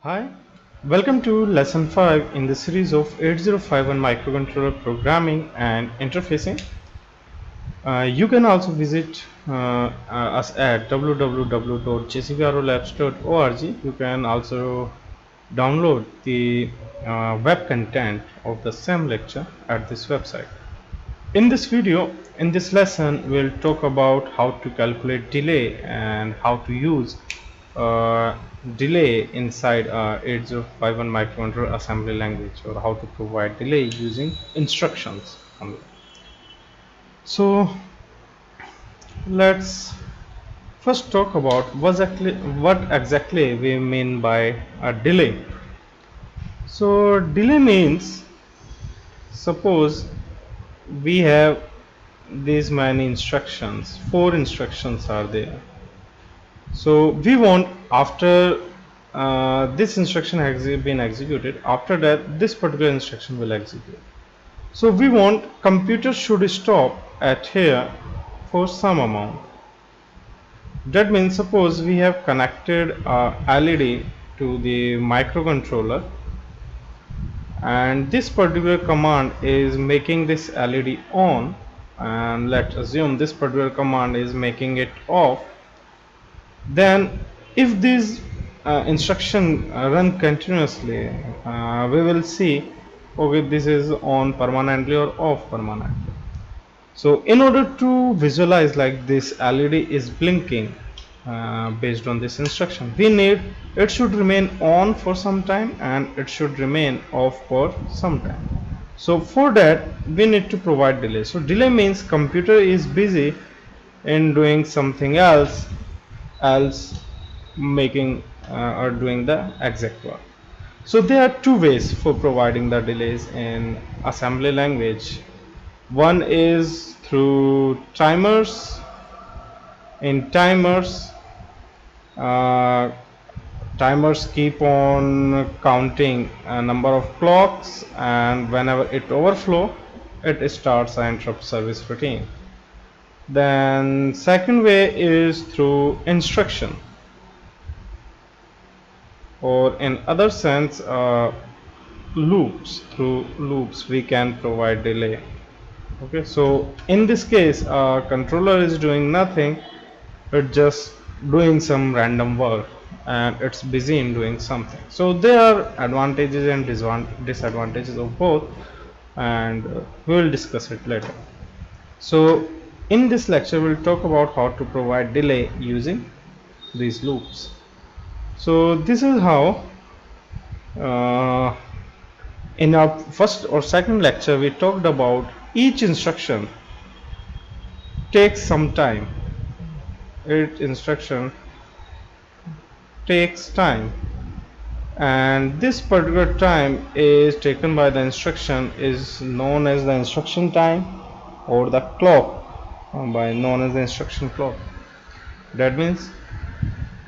Hi, welcome to lesson 5 in the series of 8051 microcontroller programming and interfacing. You can also visit us at www.jcvrolabs.org. You can also download the web content of the same lecture at this website. In this video, in this lesson, we'll talk about how to calculate delay and how to use delay inside 8051 microcontroller assembly language, or how to provide delay using instructions only. So let's first talk about what exactly we mean by a delay. So delay means, suppose we have these many instructions, 4 instructions are there. So we want, after this instruction has been executed, after that this particular instruction will execute. So we want computer should stop at here for some amount. That means, suppose we have connected a LED to the microcontroller, and this particular command is making this LED on, and let's assume this particular command is making it off. Then if this instruction run continuously, we will see, okay, this is on permanently or off permanently. So in order to visualize like this LED is blinking based on this instruction, we need it should remain on for some time and it should remain off for some time. So for that we need to provide delay. So delay means computer is busy in doing something else making or doing the exact work. So there are two ways for providing the delays in assembly language. One is through timers. In timers, timers keep on counting a number of clocks, and whenever it overflow, it starts an interrupt service routine. Then second way is through instruction, or in other sense loops. Through loops we can provide delay. Okay, so in this case controller is doing nothing, it's just doing some random work and it's busy in doing something. So there are advantages and disadvantages of both, and we will discuss it later. So in this lecture we'll talk about how to provide delay using these loops. So this is how in our first or second lecture we talked about each instruction takes some time. Each instruction takes time, and this particular time is taken by the instruction is known as the instruction time, or the clock known as the instruction clock. That means,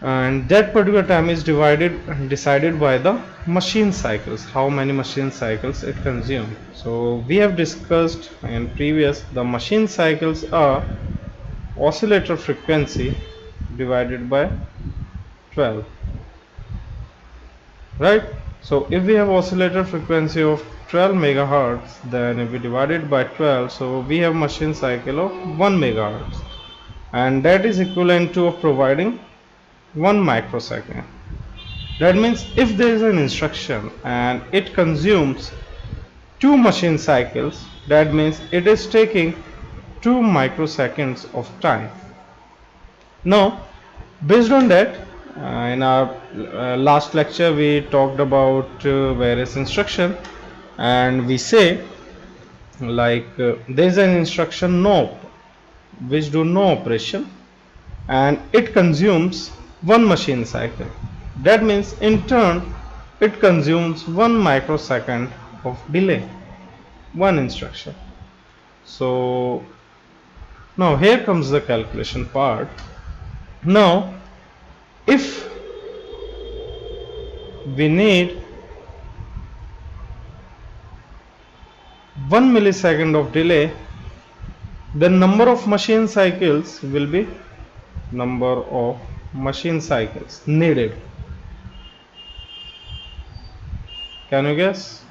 and that particular time is decided by the machine cycles, how many machine cycles it consumes. So we have discussed in previous, the machine cycles are oscillator frequency divided by 12, right? So if we have oscillator frequency of 12 megahertz, then if we divide it by 12, so we have machine cycle of 1 megahertz, and that is equivalent to providing 1 microsecond. That means if there is an instruction and it consumes 2 machine cycles, that means it is taking 2 microseconds of time. Now based on that, in our last lecture we talked about various instruction, and we say like there is an instruction no which do no operation, and it consumes 1 machine cycle. That means in turn it consumes 1 microsecond of delay, one instruction. So now here comes the calculation part. Now if we need 1 millisecond of delay, the number of machine cycles will be number of machine cycles needed. Can you guess?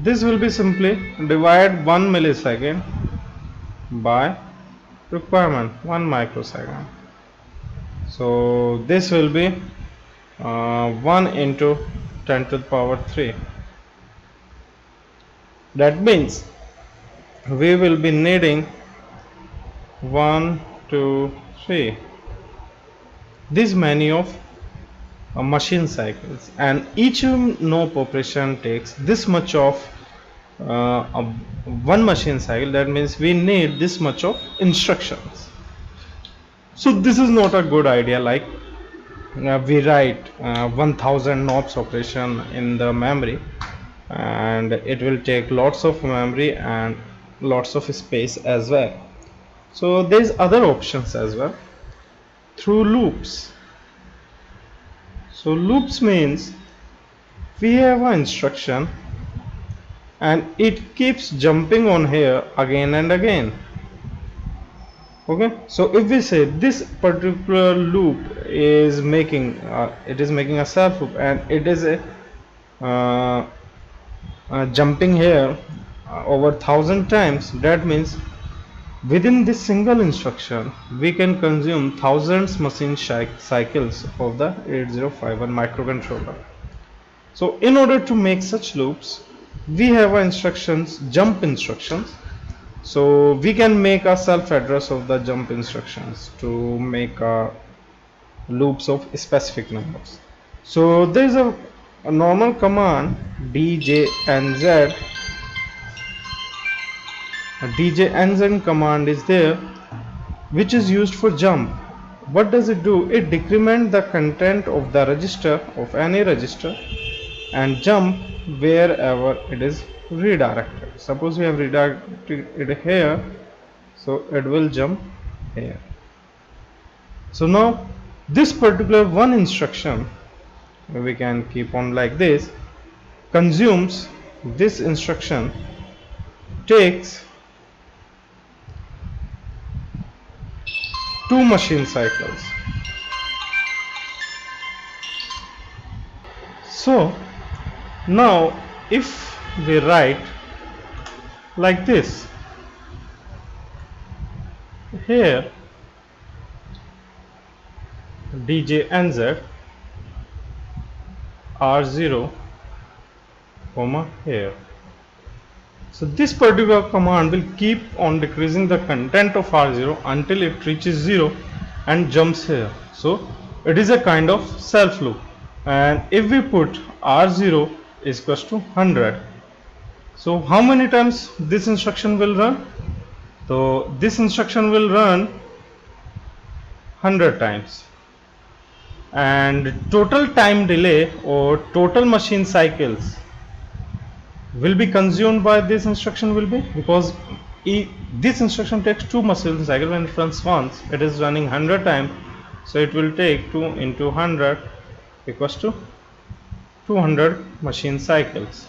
This will be simply divide 1 millisecond by requirement 1 microsecond. So this will be 1 into 10 to the power 3. That means we will be needing 1, 2, 3 this many of machine cycles, and each knob operation takes this much of one machine cycle. That means we need this much of instructions. So this is not a good idea, like we write 1000 knobs operation in the memory, and it will take lots of memory and lots of space as well. So there's other options as well through loops. So loops means we have an instruction and it keeps jumping on here again and again. Okay, so if we say this particular loop is making a self loop, and it is jumping here over 1000 times, that means within this single instruction we can consume thousands machine cycles of the 8051 microcontroller. So in order to make such loops, we have instructions, jump instructions. So we can make a self address of the jump instructions to make loops of specific numbers. So there is a normal command djnz. A djnz command is there, which is used for jump. What does it do? It decrements the content of the register, of any register, and jump wherever it is redirected. Suppose we have redirected it here, so it will jump here. So now this particular one instruction, we can keep on like this, consumes this instruction, takes 2 machine cycles. So now if we write like this, here djnz r0 comma here. So this particular command will keep on decreasing the content of R0 until it reaches 0 and jumps here. So it is a kind of self loop. And if we put R0 is equals to 100, so how many times this instruction will run? So this instruction will run 100 times, and total time delay or total machine cycles will be consumed by this instruction will be, because this instruction takes 2 machine cycles. When it runs once, it is running 100 times, so it will take 2 into 100 equals to 200 machine cycles,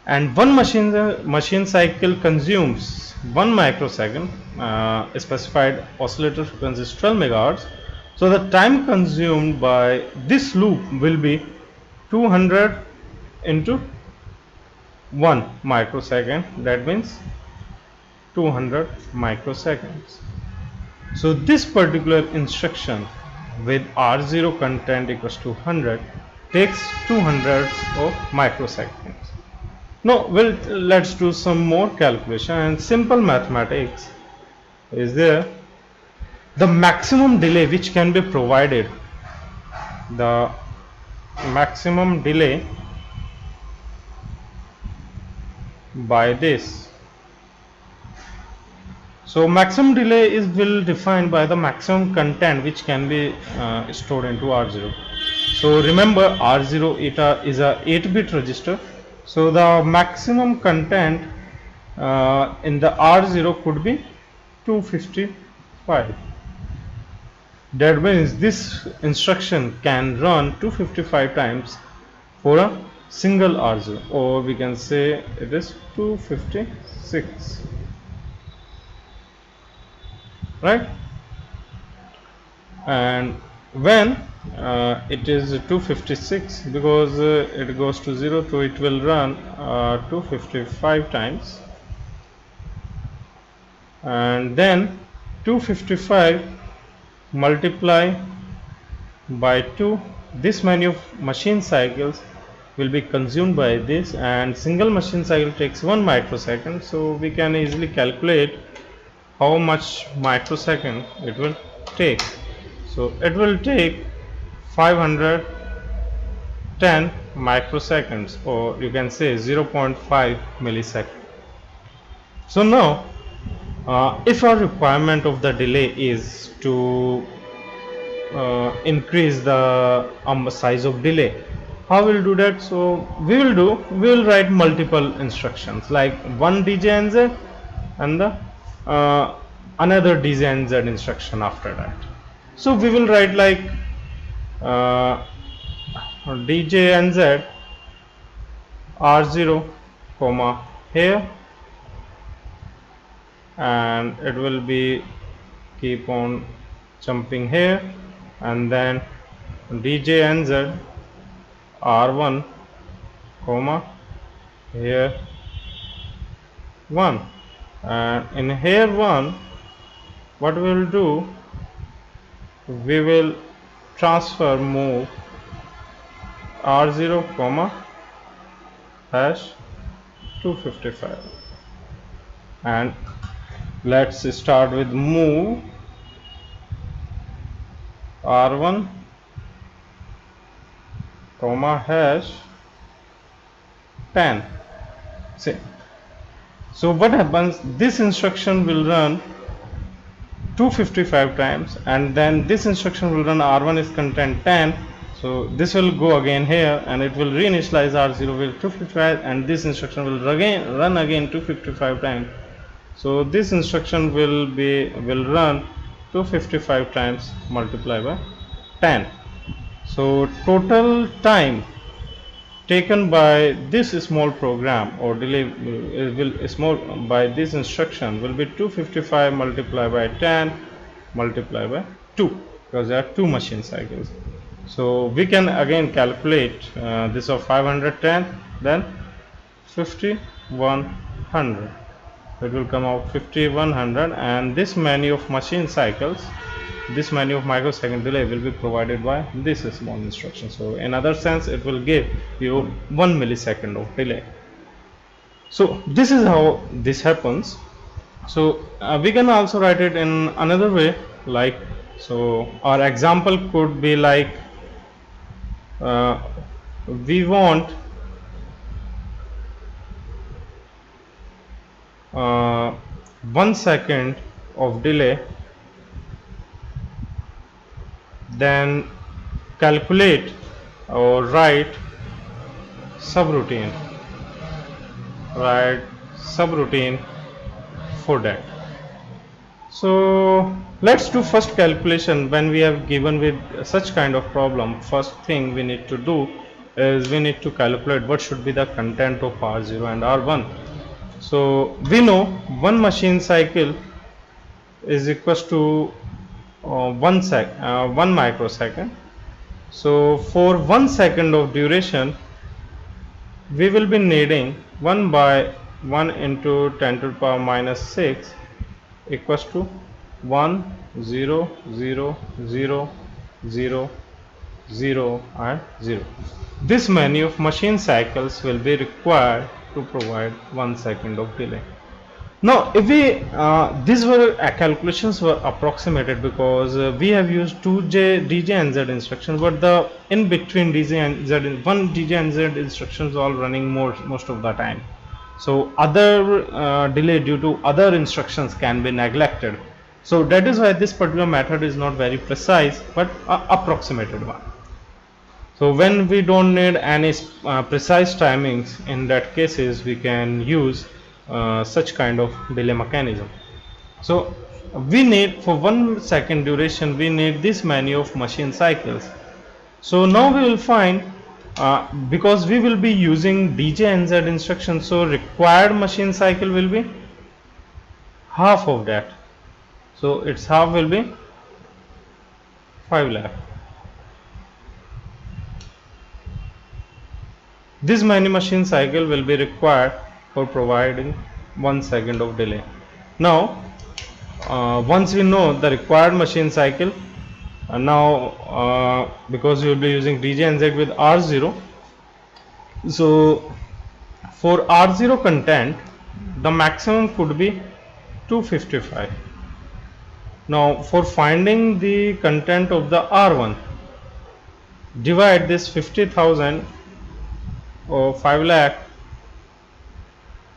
and one machine cycle consumes 1 microsecond. Specified oscillator frequency is 12 megahertz, so the time consumed by this loop will be 200 into 1 microsecond. That means 200 microseconds. So this particular instruction with R0 content equals to 100 takes 200 of microseconds. Now let's do some more calculation, and simple mathematics is there. The maximum delay which can be provided, the maximum delay by this. So maximum delay is will defined by the maximum content which can be stored into R0. So remember, R0 is a 8-bit register, so the maximum content in the R0 could be 255. That means this instruction can run 255 times for a single R0, or we can say it is 256, right? And when it is 256 because it goes to 0, so it will run 255 times, and then 255 multiply by 2, this many of machine cycles will be consumed by this, and single machine cycle takes 1 microsecond, so we can easily calculate how much microsecond it will take. So it will take 510 microseconds, or you can say 0.5 millisecond. So now if our requirement of the delay is to increase the size of delay, how we'll do that? So we will write multiple instructions, like one DJNZ and the another DJNZ instruction after that. So we will write like DJNZ R0 comma here, and it will be keep on jumping here, and then DJNZ R1 comma here 1, and in here 1 what we will do, we will transfer move R0 comma hash 255, and let's start with move R1 comma hash 10. See, so what happens, this instruction will run 255 times, and then this instruction will run R1 is content 10, so this will go again here and it will reinitialize R0 with 255, and this instruction will run again 255 times. So this instruction will run 255 times multiplied by 10. So total time taken by this small program or delay small by this instruction will be 255 multiplied by 10 multiplied by 2, because there are 2 machine cycles. So we can again calculate this of 510, then 5100. It will come out 5100, and this many of machine cycles, this many of microsecond delay will be provided by this small instruction. So in other sense, it will give you 1 millisecond of delay. So this is how this happens. So we can also write it in another way, like, so our example could be like we want 1 second of delay, then calculate or write subroutine for that. So let's do first calculation. When we have given with such kind of problem, first thing we need to do is we need to calculate what should be the content of R0 and R1. So we know 1 machine cycle is equals to 1 microsecond. So for 1 second of duration, we will be needing 1 by 1 into 10 to the power minus 6 equals to 1 0 0 0 0 0 and 0. This many of machine cycles will be required to provide 1 second of delay. Now if we these were calculations were approximated because we have used 2 DJNZ instructions, but the in between DJNZ, one DJNZ instructions all running most of the time. So other delay due to other instructions can be neglected. So that is why this particular method is not very precise, but approximated one. So when we don't need any precise timings, in that cases we can use such kind of delay mechanism. So we need for 1 second duration, we need this many of machine cycles. So now we will find because we will be using DJNZ instruction, so required machine cycle will be half of that. So its half will be 5 lakh. This many machine cycle will be required for providing 1 second of delay. Now once we know the required machine cycle, because we will be using DJ and Z with R0, so for R0 content the maximum could be 255. Now for finding the content of the R1, divide this 50,000 or 5 lakh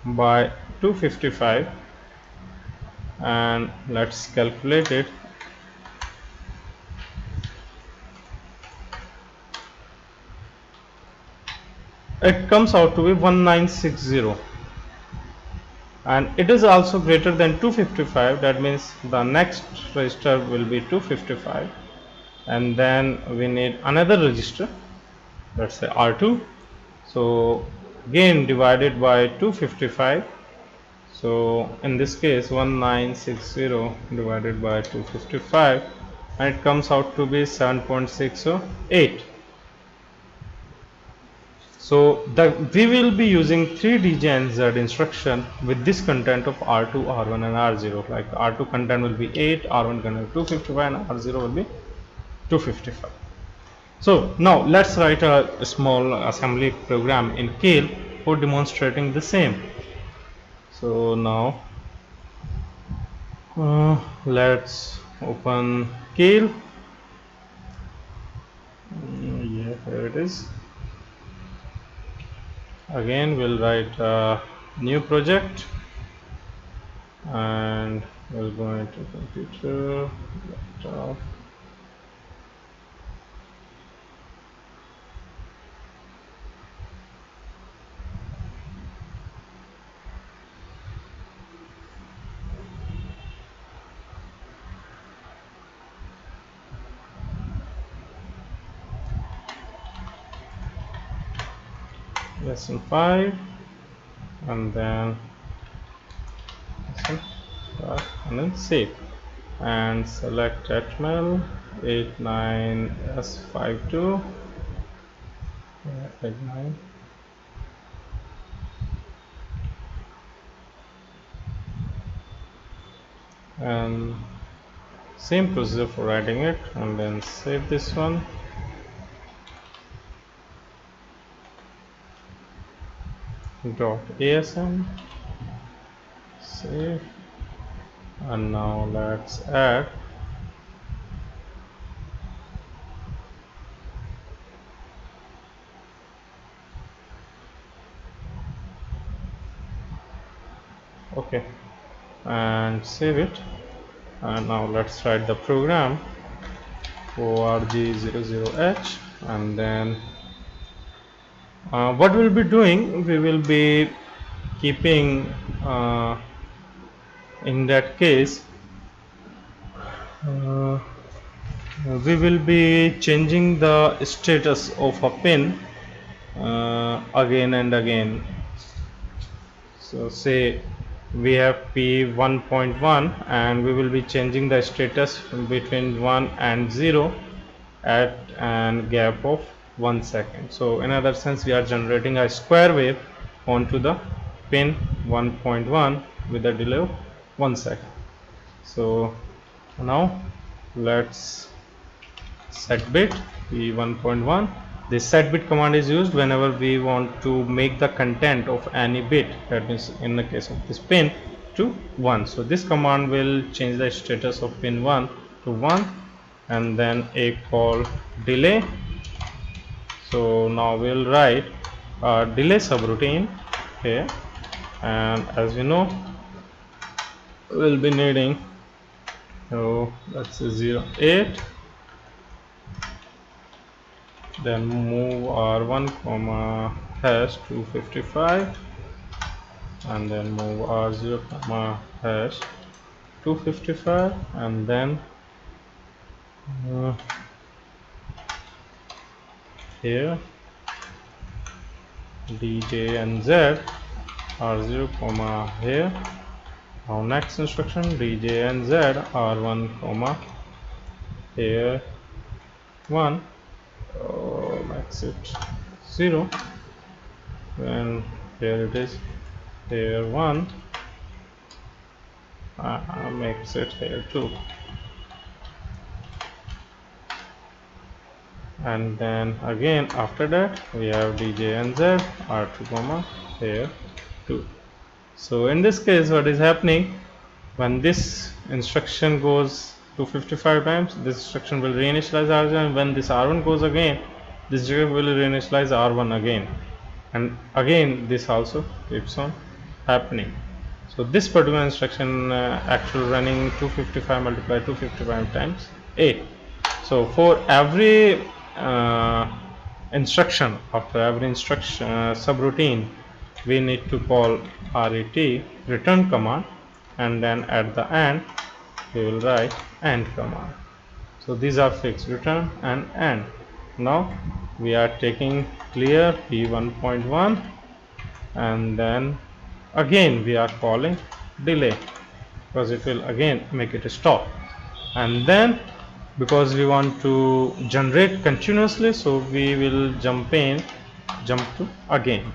by 255 and let's calculate it. It comes out to be 1960, and it is also greater than 255. That means the next register will be 255, and then we need another register, let's say R2. So again divided by 255. So in this case 1960 divided by 255, and it comes out to be 7.608. So we will be using 3 DJ and Z instruction with this content of R2, R1 and R0. Like R2 content will be 8, R1 content 255 and R0 will be 255. So now let's write a small assembly program in KEIL for demonstrating the same. So now let's open KEIL. Yeah, here it is. Again we'll write a new project and we'll go into computer, laptop. Lesson 5 and then lesson 5 and then save and select HTML 89S52 89 and same procedure for writing it, and then save this one. .asm, save, and now let's add okay and save it. And now let's write the program org00h, and then what we'll be doing, we will be keeping in that case we will be changing the status of a pin again and again. So say we have P1.1 and we will be changing the status between 1 and 0 at a gap of 1 second. So in other sense, we are generating a square wave onto the pin 1.1 with a delay of 1 second. So now let's set bit P1.1. This set bit command is used whenever we want to make the content of any bit, that means in the case of this pin, to 1. So this command will change the status of pin 1 to 1, and then a call delay. So now we'll write a delay subroutine here, and as we know we'll be needing, so let's say 08, then move R1 comma hash 255, and then move R0 comma hash 255, and then here DJ and Z R0 comma here. Now next instruction DJ and Z R1 comma here 1, max it 0, and here it is, here 1, makes it here 2, and then again after that we have djnz r2 comma here 2. So in this case, what is happening, when this instruction goes to 55 times, this instruction will reinitialize R0, and when this R1 goes again, this instruction will reinitialize R1 again, and again this also keeps on happening. So this particular instruction actual running 255 multiplied 255 times 8. So for every instruction, after every instruction subroutine, we need to call ret return command, and then at the end we will write end command. So these are fixed, return and end. Now we are taking clear p1.1, and then again we are calling delay because it will again make it a stop, and then because we want to generate continuously, so we will jump to again.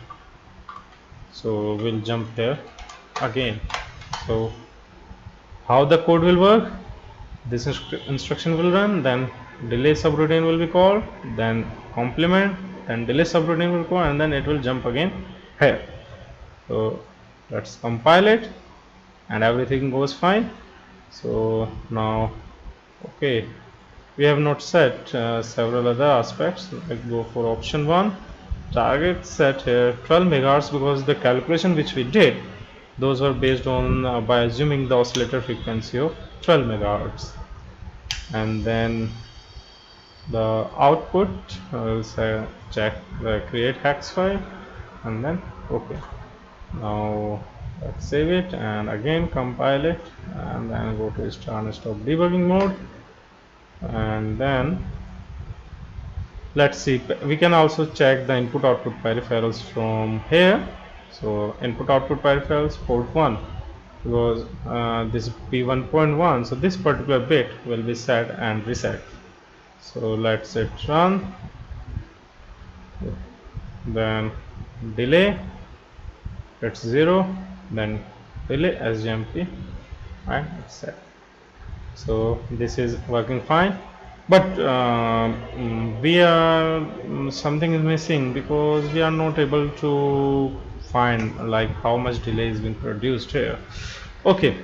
So we'll jump here again. So how the code will work, this instruction will run, then delay subroutine will be called, then complement, then delay subroutine will call, and then it will jump again here. So let's compile it, and everything goes fine. So now okay, we have not set several other aspects. Let's go for option 1, target set here 12 megahertz, because the calculation which we did, those were based on by assuming the oscillator frequency of 12 megahertz. And then the output will say check the create hex file, and then okay. Now let's save it and again compile it, and then go to start and stop debugging mode, and then let's see, we can also check the input output peripherals from here. So input output peripherals port 1, because this is p1.1, so this particular bit will be set and reset. So let's set run, then delay, it's 0, then delay sjmp, and it's set. So this is working fine, but we are something is missing, because we are not able to find like how much delay is being produced here. Okay,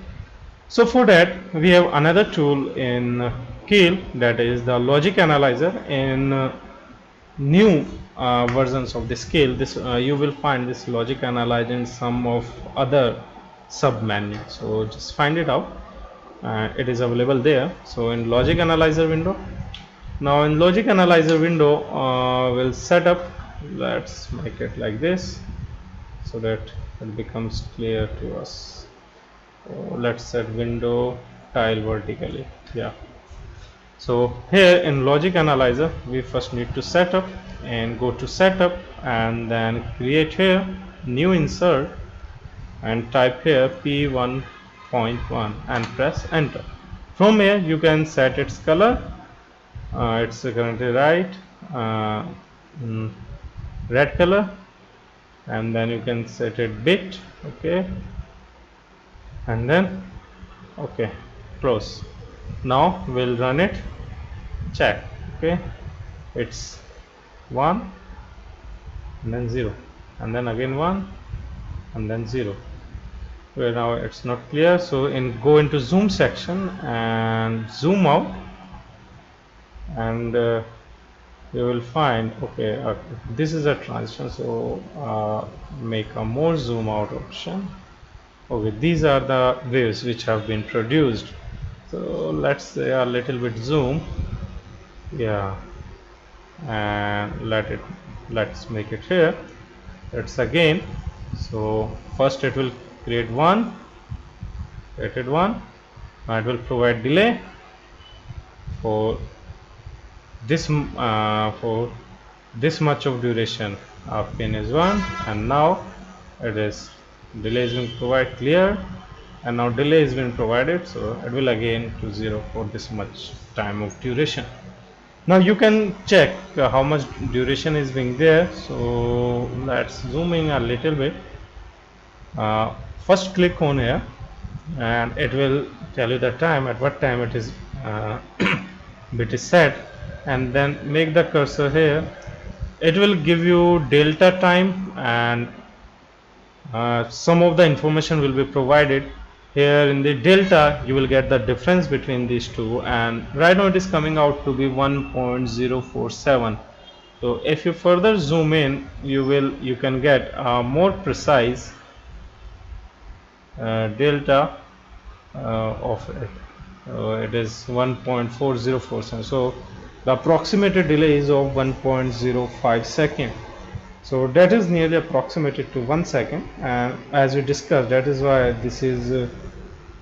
so for that we have another tool in KEIL, that is the logic analyzer. In new versions of this KEIL, this you will find this logic analyzer in some of other sub menu, so just find it out. It is available there. So in logic analyzer window, now in logic analyzer window we'll set up, let's make it like this so that it becomes clear to us. So let's set window tile vertically, yeah. So here in logic analyzer we first need to set up, and go to setup, and then create here new insert, and type here p1.1 and press enter. From here you can set its color, it's currently red color, and then you can set it bit, okay, and then okay, close. Now we'll run it, check, okay, it's 1 and then 0, and then again 1 and then 0. Well, now it's not clear, so go into zoom section and zoom out, and you will find, okay, this is a transition, so make a more zoom out option. Okay, these are the waves which have been produced, so let's say a little bit zoom, yeah, and let's make it here. Let's again, so first it will create one, created one, and it will provide delay for this much of duration of pin is 1, and now it is delay is being provided clear, and now delay is being provided, so it will again to 0 for this much time of duration. Now you can check how much duration is being there. So let's zoom in a little bit. First click on here and it will tell you the time, at what time it is bit is set, and then make the cursor here. It will give you delta time, and some of the information will be provided here. In the delta you will get the difference between these two, and right now it is coming out to be 1.047. so if you further zoom in, you can get a more precise delta of it. It is 1.4047. So the approximated delay is of 1.05 second. So that is nearly approximated to 1 second, and as we discussed, that is why this is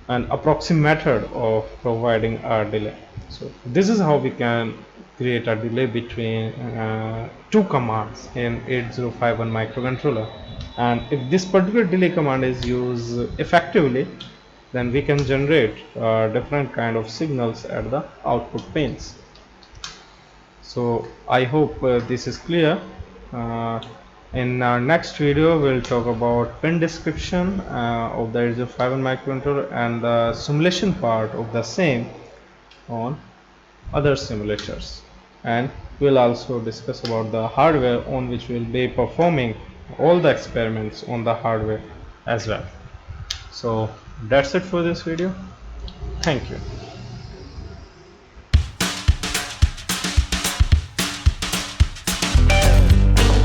an approximate method of providing a delay. So this is how we can create a delay between two commands in 8051 microcontroller. And if this particular delay command is used effectively, then we can generate different kind of signals at the output pins. So I hope this is clear. In our next video we'll talk about pin description of the 8051 microcontroller and the simulation part of the same on other simulators, and we'll also discuss about the hardware on which we'll be performing all the experiments on the hardware as well. So that's it for this video. Thank you.